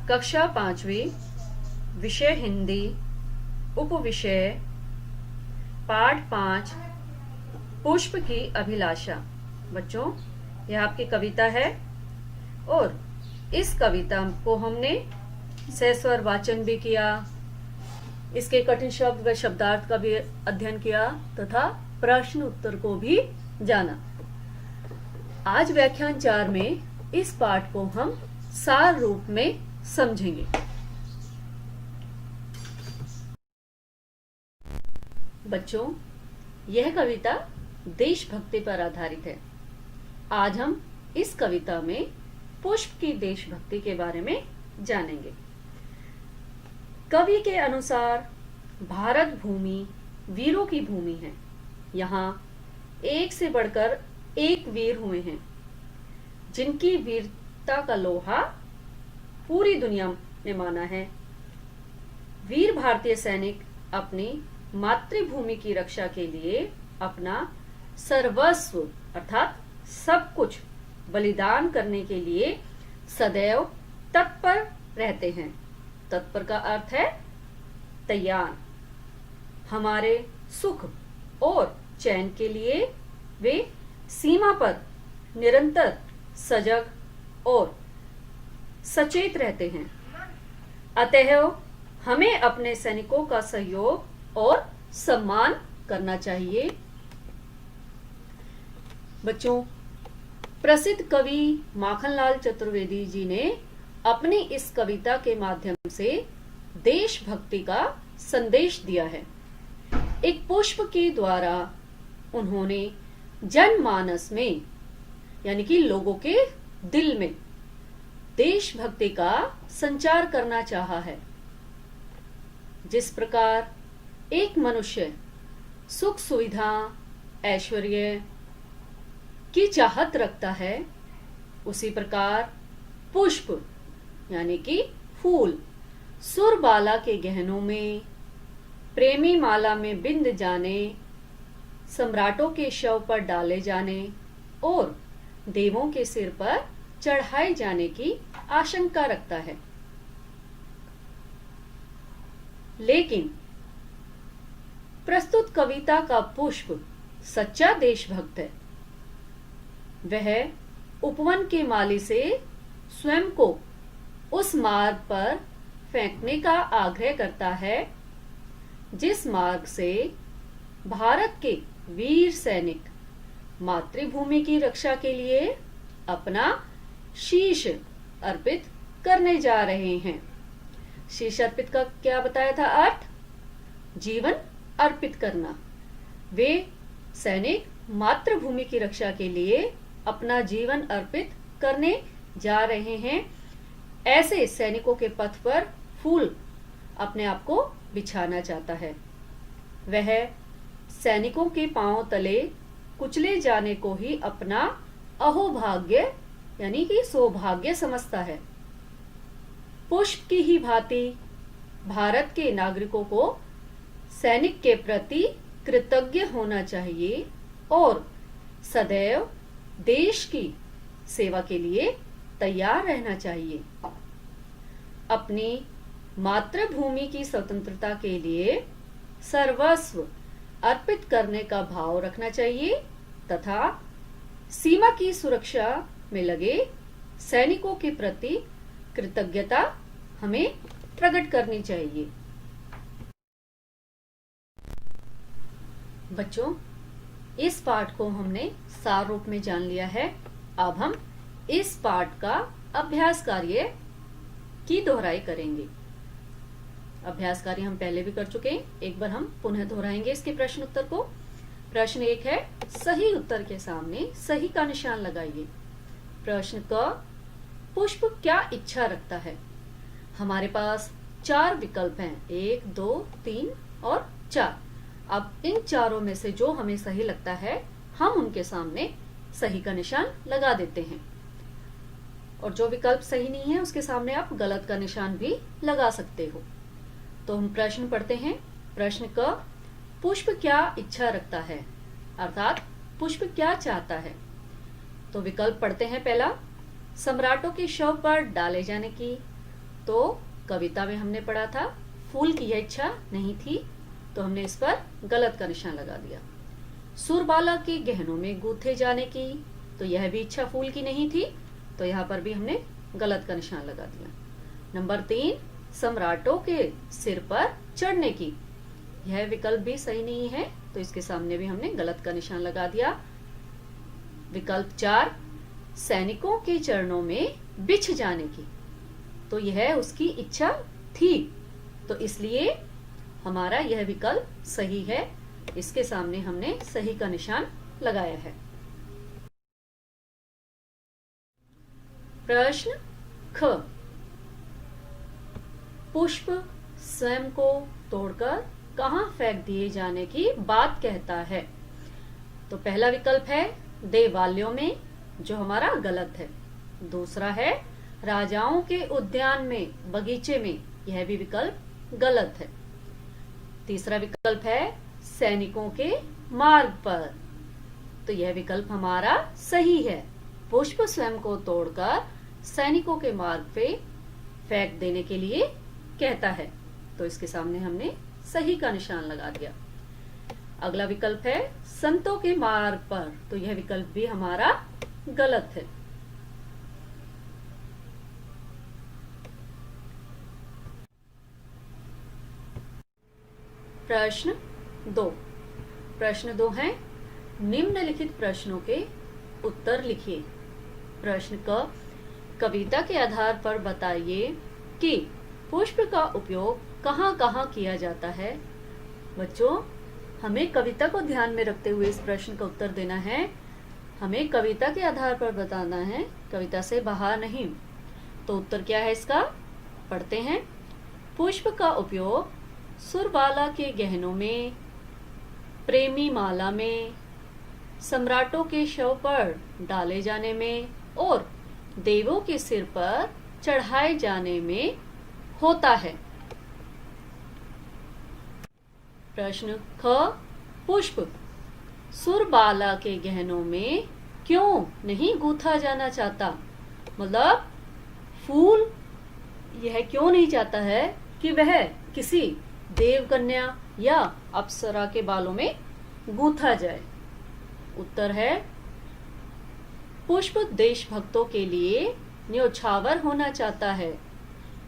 कक्षा 5वीं, विषय हिंदी, उपविषय पाठ 5, पुष्प की अभिलाषा। बच्चों, यह आपकी कविता है और इस कविता को हमने सहस्वर वाचन भी किया, इसके कठिन शब्द व शब्दार्थ का भी अध्ययन किया तथा प्रश्न उत्तर को भी जाना। आज व्याख्यान 4 में इस पाठ को हम सार रूप में समझेंगे। बच्चों, यह कविता देशभक्ति पर आधारित है। आज हम इस कविता में पुष्प की देशभक्ति के बारे में जानेंगे। कवि के अनुसार भारत भूमि वीरों की भूमि है। यहाँ एक से बढ़कर एक वीर हुए हैं, जिनकी वीरता का लोहा पूरी दुनिया ने माना है। वीर भारतीय सैनिक अपनी मातृभूमि की रक्षा के लिए अपना सर्वस्व अर्थात सब कुछ बलिदान करने के लिए सदैव तत्पर रहते हैं। तत्पर का अर्थ है तैयार। हमारे सुख और चैन के लिए वे सीमा पर निरंतर सजग और सचेत रहते हैं। अतः हमें अपने सैनिकों का सहयोग और सम्मान करना चाहिए। बच्चों, प्रसिद्ध कवि माखनलाल चतुर्वेदी जी ने अपनी इस कविता के माध्यम से देशभक्ति का संदेश दिया है। एक पुष्प के द्वारा उन्होंने जनमानस में यानी कि लोगों के दिल में देशभक्ति का संचार करना चाहा है। जिस प्रकार एक मनुष्य सुख सुविधा ऐश्वर्य की चाहत रखता है, उसी प्रकार पुष्प यानी कि फूल सुरबाला के गहनों में, प्रेमी माला में बिंद जाने, सम्राटों के शव पर डाले जाने और देवों के सिर पर चढ़ाए जाने की आशंका रखता है। लेकिन प्रस्तुत कविता का पुष्प सच्चा देशभक्त है। वह उपवन के माली से स्वयं को उस मार्ग पर फेंकने का आग्रह करता है, जिस मार्ग से भारत के वीर सैनिक मातृभूमि की रक्षा के लिए अपना शीश अर्पित करने जा रहे हैं। शीश अर्पित का क्या बताया था अर्थ? जीवन अर्पित करना। वे सैनिक मातृभूमि की रक्षा के लिए अपना जीवन अर्पित करने जा रहे हैं। ऐसे सैनिकों के पथ पर फूल अपने आप को बिछाना चाहता है। वह सैनिकों के पांव तले कुचले जाने को ही अपना अहोभाग्य यानी कि सौभाग्य समझता है। पुष्प की ही भांति भारत के नागरिकों को सैनिक के प्रति कृतज्ञ होना चाहिए और सदैव देश की सेवा के लिए तैयार रहना चाहिए। अपनी मातृभूमि की स्वतंत्रता के लिए सर्वस्व अर्पित करने का भाव रखना चाहिए तथा सीमा की सुरक्षा में लगे सैनिकों के प्रति कृतज्ञता हमें प्रकट करनी चाहिए। बच्चों, इस पाठ को हमने सार रूप में जान लिया है। अब हम इस पाठ का अभ्यास कार्य की दोहराई करेंगे। अभ्यास कार्य हम पहले भी कर चुके हैं, एक बार हम पुनः दोहराएंगे इसके प्रश्न उत्तर को। प्रश्न 1 है, सही उत्तर के सामने सही का निशान लगाइए। प्रश्न क, पुष्प क्या इच्छा रखता है? हमारे पास 4 विकल्प हैं, 1, 2, 3 और 4। अब इन चारों में से जो हमें सही लगता है, हम उनके सामने सही का निशान लगा देते हैं और जो विकल्प सही नहीं है उसके सामने आप गलत का निशान भी लगा सकते हो। तो हम प्रश्न पढ़ते हैं। प्रश्न क, पुष्प क्या इच्छा रखता है अर्थात पुष्प क्या चाहता है? तो विकल्प पढ़ते हैं। पहला, सम्राटों के शव पर डाले जाने की, तो कविता में हमने पढ़ा था फूल की यह इच्छा नहीं थी, तो हमने इस पर गलत का निशान लगा दिया। सुरबाला के गहनों में गूंथे जाने की, तो यह भी इच्छा फूल की नहीं थी, तो यहाँ पर भी हमने गलत का निशान लगा दिया। नंबर 3, सम्राटों के सिर पर चढ़ने की, यह विकल्प भी सही नहीं है, तो इसके सामने भी हमने गलत का निशान लगा दिया। विकल्प 4, सैनिकों के चरणों में बिछ जाने की, तो यह उसकी इच्छा थी, तो इसलिए हमारा यह विकल्प सही है। इसके सामने हमने सही का निशान लगाया है। प्रश्न ख, पुष्प स्वयं को तोड़कर कहां फेंक दिए जाने की बात कहता है? तो पहला विकल्प है देवालयों में, जो हमारा गलत है। दूसरा है राजाओं के उद्यान में, बगीचे में, यह भी विकल्प गलत है। तीसरा विकल्प है सैनिकों के मार्ग पर, तो यह विकल्प हमारा सही है। पुष्प स्वयं को तोड़कर सैनिकों के मार्ग पे फेंक देने के लिए कहता है, तो इसके सामने हमने सही का निशान लगा दिया। अगला विकल्प है संतों के मार्ग पर, तो यह विकल्प भी हमारा गलत है। प्रश्न 2, प्रश्न 2 है निम्नलिखित प्रश्नों के उत्तर लिखिए। प्रश्न क, कविता के आधार पर बताइए कि पुष्प का उपयोग कहाँ कहाँ किया जाता है। बच्चों, हमें कविता को ध्यान में रखते हुए इस प्रश्न का उत्तर देना है। हमें कविता के आधार पर बताना है, कविता से बाहर नहीं। तो उत्तर क्या है इसका, पढ़ते हैं। पुष्प का उपयोग सुरबाला के गहनों में, प्रेमी माला में, सम्राटों के शव पर डाले जाने में और देवों के सिर पर चढ़ाए जाने में होता है। प्रश्न ख, पुष्प सुरबाला के गहनों में क्यों नहीं गूंथा जाना चाहता? मतलब फूल यह क्यों नहीं चाहता है कि वह किसी देवकन्या या अप्सरा के बालों में गूंथा जाए। उत्तर है पुष्प देशभक्तों के लिए न्योछावर होना चाहता है,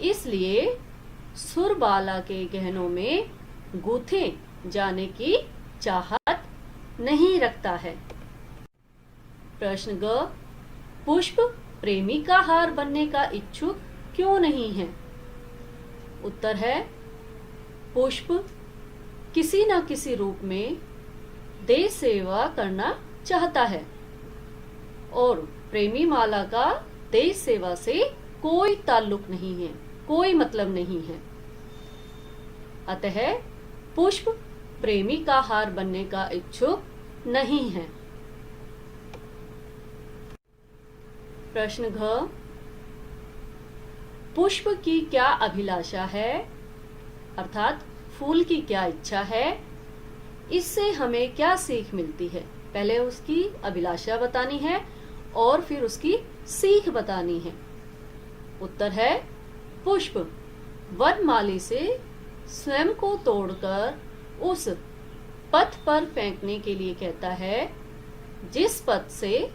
इसलिए सुरबाला के गहनों में गूंथे जाने की चाहत नहीं रखता है। प्रश्न ग, पुष्प प्रेमी का हार बनने का इच्छुक क्यों नहीं है? उत्तर है पुष्प किसी न किसी रूप में देश सेवा करना चाहता है और प्रेमी माला का देश सेवा से कोई ताल्लुक नहीं है, कोई मतलब नहीं है। अतः पुष्प प्रेमी का हार बनने का इच्छुक नहीं है। प्रश्न घ, पुष्प की क्या अभिलाषा है, अर्थात फूल की क्या इच्छा है, इससे हमें क्या सीख मिलती है? पहले उसकी अभिलाषा बतानी है और फिर उसकी सीख बतानी है। उत्तर है पुष्प वनमाली से स्वयं को तोड़कर उस पथ पर फेंकने के लिए कहता है जिस पथ से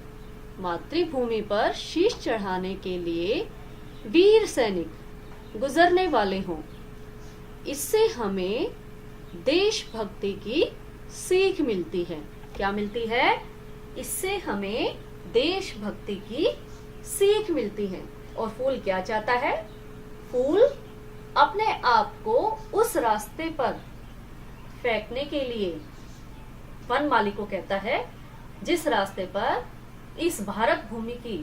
मातृभूमि पर शीश चढ़ाने के लिए वीर सैनिक गुजरने वाले हों। इससे हमें देशभक्ति की सीख मिलती है। क्या मिलती है? इससे हमें देशभक्ति की सीख मिलती है। और फूल क्या चाहता है? फूल अपने आप को उस रास्ते पर फेंकने के लिए वनमाली को कहता है जिस रास्ते पर इस भारत भूमि की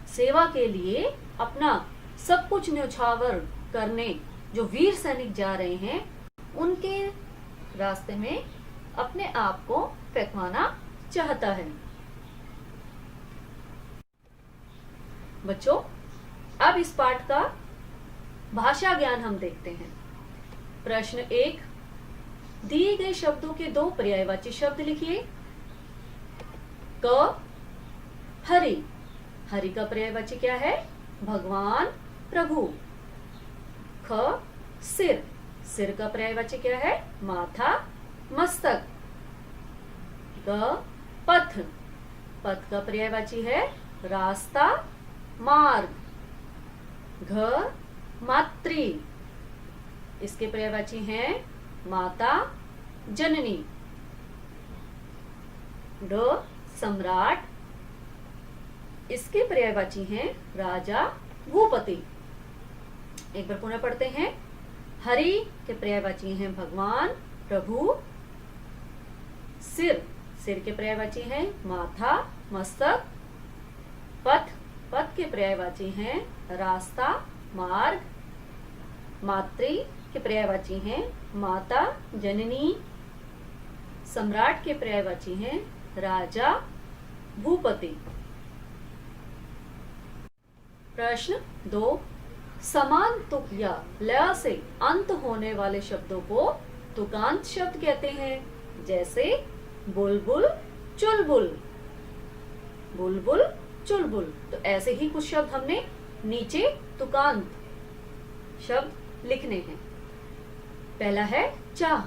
सेवा के लिए अपना सब कुछ न्यौछावर करने जो वीर सैनिक जा रहे हैं, उनके रास्ते में अपने आप को फेंकवाना चाहता है। बच्चों, अब इस पाठ का भाषा ज्ञान हम देखते हैं। प्रश्न 1, दिए गए शब्दों के 2 पर्यायवाची शब्द लिखिए। क, हरि। हरि का पर्यायवाची क्या है? भगवान प्रभु। ख सिर, सिर का पर्यायवाची क्या है? माथा, मस्तक। ग पथ, पथ का पर्यायवाची है रास्ता, मार्ग। घ मातृ, इसके पर्यायवाची हैं माता, जननी। ड सम्राट, इसके पर्यायवाची हैं राजा, भूपति। एक बार पुनः पढ़ते हैं। हरि के पर्यायवाची हैं भगवान, प्रभु। सिर, सिर के पर्यायवाची हैं माथा, मस्तक। पथ, पथ के पर्यायवाची हैं रास्ता, मार्ग। मातृ के पर्यायवाची हैं माता, जननी। सम्राट के पर्यायवाची हैं राजा, भूपति। प्रश्न 2, समान तुक या ल से अंत होने वाले शब्दों को तुकांत शब्द कहते हैं। जैसे बुलबुल, चुलबुल। बुलबुल, चुलबुल। तो ऐसे ही कुछ शब्द हमने नीचे तुकांत शब्द लिखने हैं। पहला है चाह,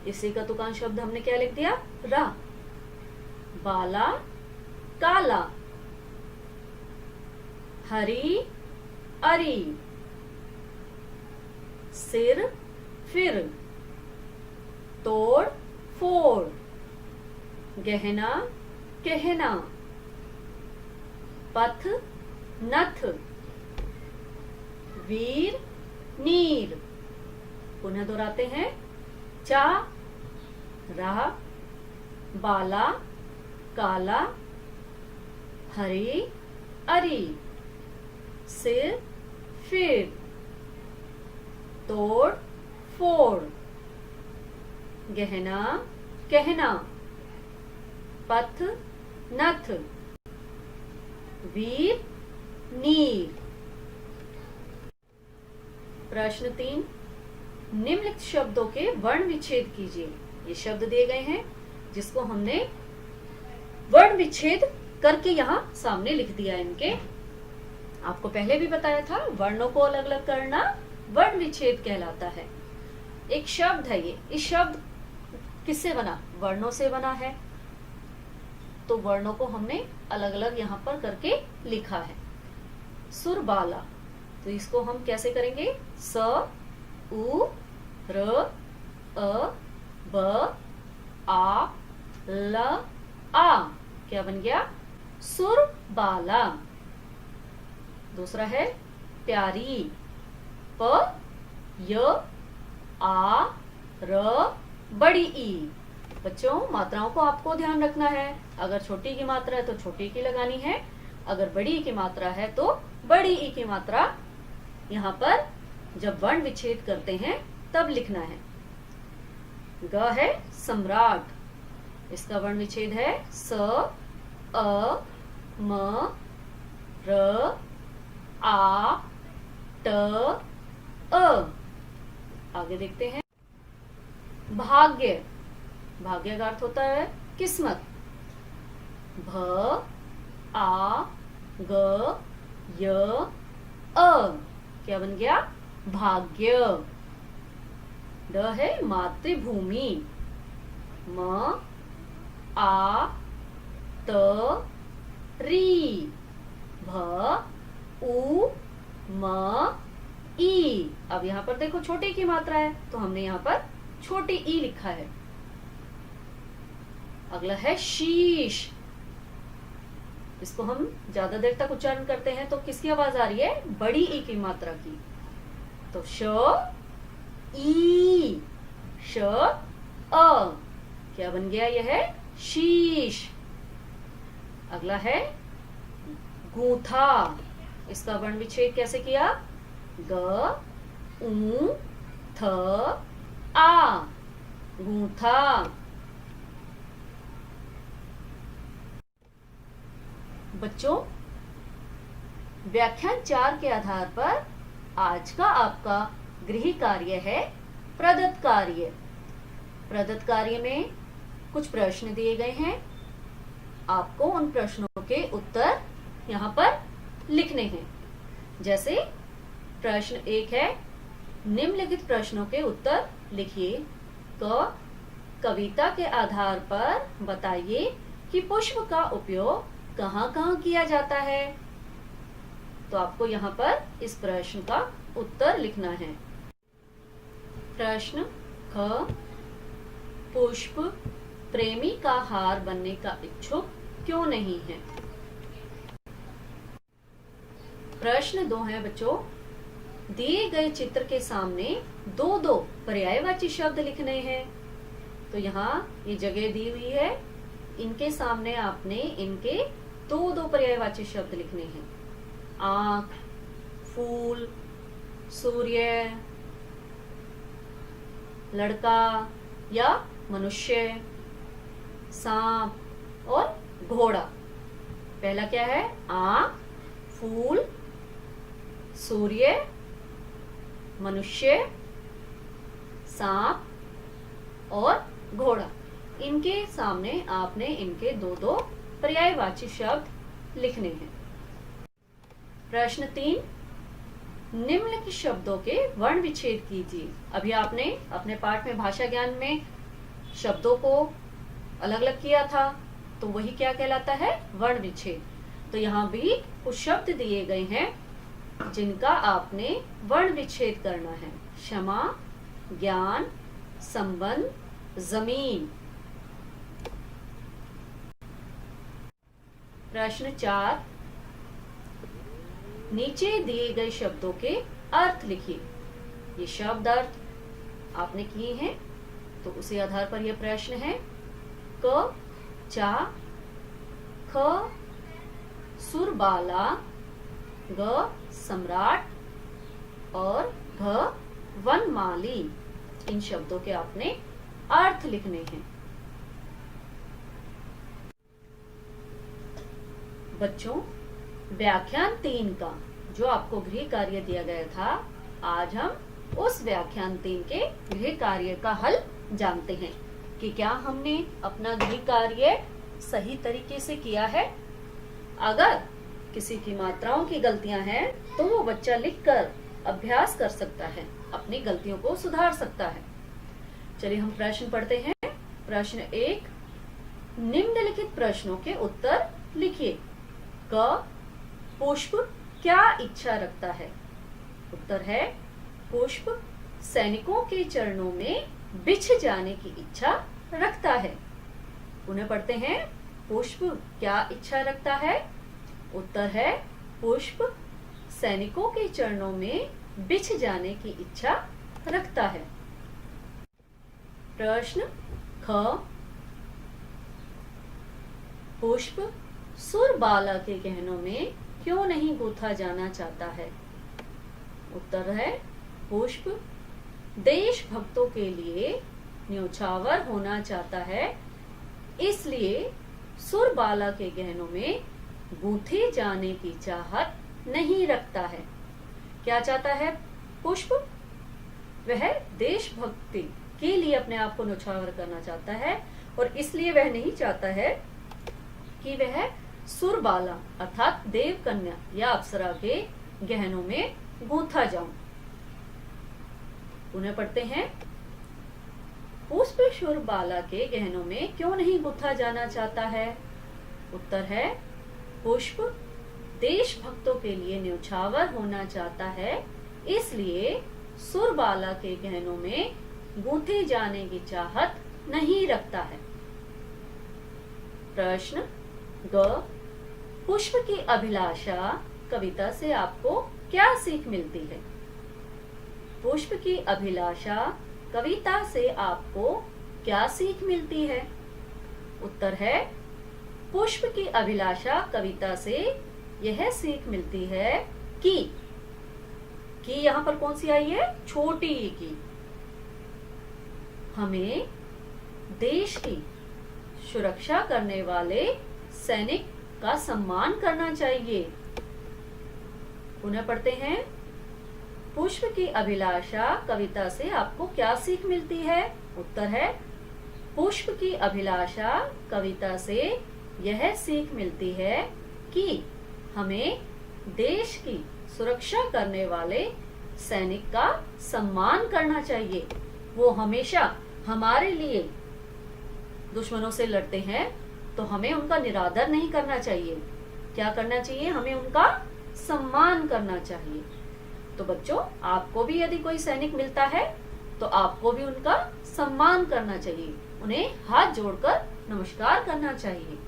इसी का तुकांत शब्द हमने क्या लिख दिया? रा। बाला, काला। हरी, अरी। सिर, फिर। तोड़, फोड़। गहना, कहना। पथ, नथ। वीर, नीर। पुनः दोहराते हैं। चा, रा, बाला, काला। हरी, अरी। सिर, फिर। तोड़, फोड़। गहना, कहना। पथ, नथ। वीर, नीर। प्रश्न 3, निम्नलिखित शब्दों के वर्ण विच्छेद कीजिए। ये शब्द दिए गए हैं जिसको हमने वर्ण विच्छेद करके यहाँ सामने लिख दिया। इनके आपको पहले भी बताया था, वर्णों को अलग अलग करना वर्ण विच्छेद कहलाता है। एक शब्द है ये, इस शब्द किससे बना? वर्णों से बना है। तो वर्णों को हमने अलग अलग यहाँ पर करके लिखा है। सुरबाला, तो इसको हम कैसे करेंगे? स, उ, र, अ, ब, आ, ल, आ। क्या बन गया? सुरबाला। दूसरा है प्यारी। प, य, आ, र, बड़ी ई। बच्चों, मात्राओं को आपको ध्यान रखना है। अगर छोटी की मात्रा है तो छोटी की लगानी है, अगर बड़ी की मात्रा है तो बड़ी ई की मात्रा यहाँ पर जब वर्ण विच्छेद करते हैं तब लिखना है। ग है सम्राट, इसका वर्ण विच्छेद है स, अ, म, र, आ, ट, अ। आगे देखते हैं। भाग्य, भाग्य का अर्थ होता है किस्मत। भ, आ, ग, य, अ। क्या बन गया? भाग्य। ड है मातृभूमि। म, आ, त, री। भ, उ, म, ई। अब यहाँ पर देखो छोटी की मात्रा है तो हमने यहाँ पर छोटी ई लिखा है। अगला है शीश, इसको हम ज्यादा देर तक उच्चारण करते हैं तो किसकी आवाज आ रही है? बड़ी ई की मात्रा की। तो श, ई, श, अ। क्या बन गया? यह है शीश। अगला है गूथा, इसका वर्ण विच्छेद कैसे किया? ग, उ, थ, आ। गूथा। बच्चों, व्याख्यान 4 के आधार पर आज का आपका गृह कार्य है प्रदत्त कार्य। प्रदत्त कार्य में कुछ प्रश्न दिए गए हैं, आपको उन प्रश्नों के उत्तर यहाँ पर लिखने हैं। जैसे प्रश्न 1 है, निम्नलिखित प्रश्नों के उत्तर लिखिए। क, कविता के आधार पर बताइए कि पुष्प का उपयोग कहाँ कहाँ किया जाता है। तो आपको यहाँ पर इस प्रश्न का उत्तर लिखना है। प्रश्न ख, पुष्प प्रेमी का हार बनने का इच्छुक क्यों नहीं है। प्रश्न 2 है बच्चों, दिए गए चित्र के सामने दो दो पर्यायवाची शब्द लिखने हैं। तो यहाँ ये जगह दी हुई है, इनके सामने आपने इनके दो दो पर्यायवाची शब्द लिखने हैं। आंख, फूल, सूर्य, लड़का या मनुष्य, सांप और घोड़ा। पहला क्या है, आंख, फूल, सूर्य, मनुष्य, सांप और घोड़ा। इनके सामने आपने इनके दो दो पर्यायवाची शब्द लिखने हैं। प्रश्न 3, निम्नलिखित शब्दों के वर्ण विच्छेद कीजिए। अभी आपने अपने पाठ में भाषा ज्ञान में शब्दों को अलग अलग किया था, तो वही क्या कहलाता है, वर्ण विच्छेद। तो यहाँ भी कुछ शब्द दिए गए हैं जिनका आपने वर्ण विच्छेद करना है। क्षमा, ज्ञान, संबंध, जमीन। प्रश्न 4, नीचे दिए गए शब्दों के अर्थ लिखिए। ये शब्द अर्थ आपने किए हैं, तो उसी आधार पर यह प्रश्न है। क, चा, ख, सुरबाला, ग, सम्राट और घ, वनमाली। इन शब्दों के आपने अर्थ लिखने हैं। बच्चों, व्याख्यान 3 का जो आपको गृह कार्य दिया गया था, आज हम उस व्याख्यान 3 के गृह कार्य का हल जानते हैं कि क्या हमने अपना गृह कार्य सही तरीके से किया है। अगर किसी की मात्राओं की गलतियां हैं तो वो बच्चा लिखकर अभ्यास कर सकता है, अपनी गलतियों को सुधार सकता है। चलिए हम प्रश्न पढ़ते हैं। प्रश्न 1, निम्नलिखित प्रश्नों के उत्तर लिखिए। क, पुष्प क्या इच्छा रखता है। उत्तर है, पुष्प सैनिकों के चरणों में बिछ जाने की इच्छा रखता है। उन्हें पढ़ते हैं, पुष्प क्या इच्छा रखता है। उत्तर है, पुष्प सैनिकों के चरणों में बिछ जाने की इच्छा रखता है। प्रश्न ख, पुष्प सुरबाला के गहनों में क्यों नहीं गूंथा जाना चाहता है। उत्तर है, पुष्प देशभक्तों के लिए न्योछावर होना चाहता है, इसलिए सुरबाला के गहनों में गूंथे जाने की चाहत नहीं रखता है। क्या चाहता है पुष्प, वह देशभक्ति के लिए अपने आप को न्योछावर करना चाहता है और इसलिए वह नहीं चाहता है कि वह सुरबाला अर्थात देव कन्या या अप्सरा के गहनों में गूंथा जाऊं। उन्हें पढ़ते हैं, पुष्प सुरबाला के गहनों में क्यों नहीं गूंथा जाना चाहता है। उत्तर है, पुष्प देशभक्तों के लिए न्योछावर होना चाहता है, इसलिए सुरबाला के गहनों में गूंथे जाने की चाहत नहीं रखता है। प्रश्न ग, पुष्प की अभिलाषा कविता से आपको क्या सीख मिलती है। पुष्प की अभिलाषा कविता से आपको क्या सीख मिलती है। उत्तर है, पुष्प की अभिलाषा कविता से यह सीख मिलती है कि यहाँ पर कौन सी आई है, छोटी ई की। हमें देश की सुरक्षा करने वाले सैनिक का सम्मान करना चाहिए। पुनः पढ़ते हैं, पुष्प की अभिलाषा कविता से आपको क्या सीख मिलती है। उत्तर है, पुष्प की अभिलाषा कविता से यह सीख मिलती है कि हमें देश की सुरक्षा करने वाले सैनिक का सम्मान करना चाहिए। वो हमेशा हमारे लिए दुश्मनों से लड़ते हैं तो हमें उनका निरादर नहीं करना चाहिए। क्या करना चाहिए? हमें उनका सम्मान करना चाहिए। तो बच्चों, आपको भी यदि कोई सैनिक मिलता है तो आपको भी उनका सम्मान करना चाहिए, उन्हें हाथ जोड़कर नमस्कार करना चाहिए।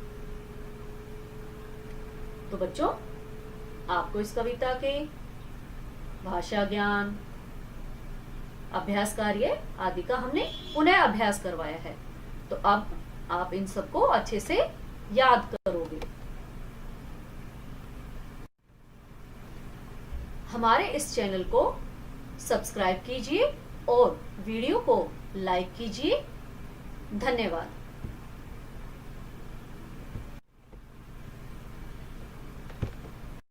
तो बच्चों, आपको इस कविता के भाषा ज्ञान, अभ्यास कार्य आदि का हमने पुनः अभ्यास करवाया है। तो अब आप इन सबको अच्छे से याद करोगे। हमारे इस चैनल को सब्सक्राइब कीजिए और वीडियो को लाइक कीजिए। धन्यवाद।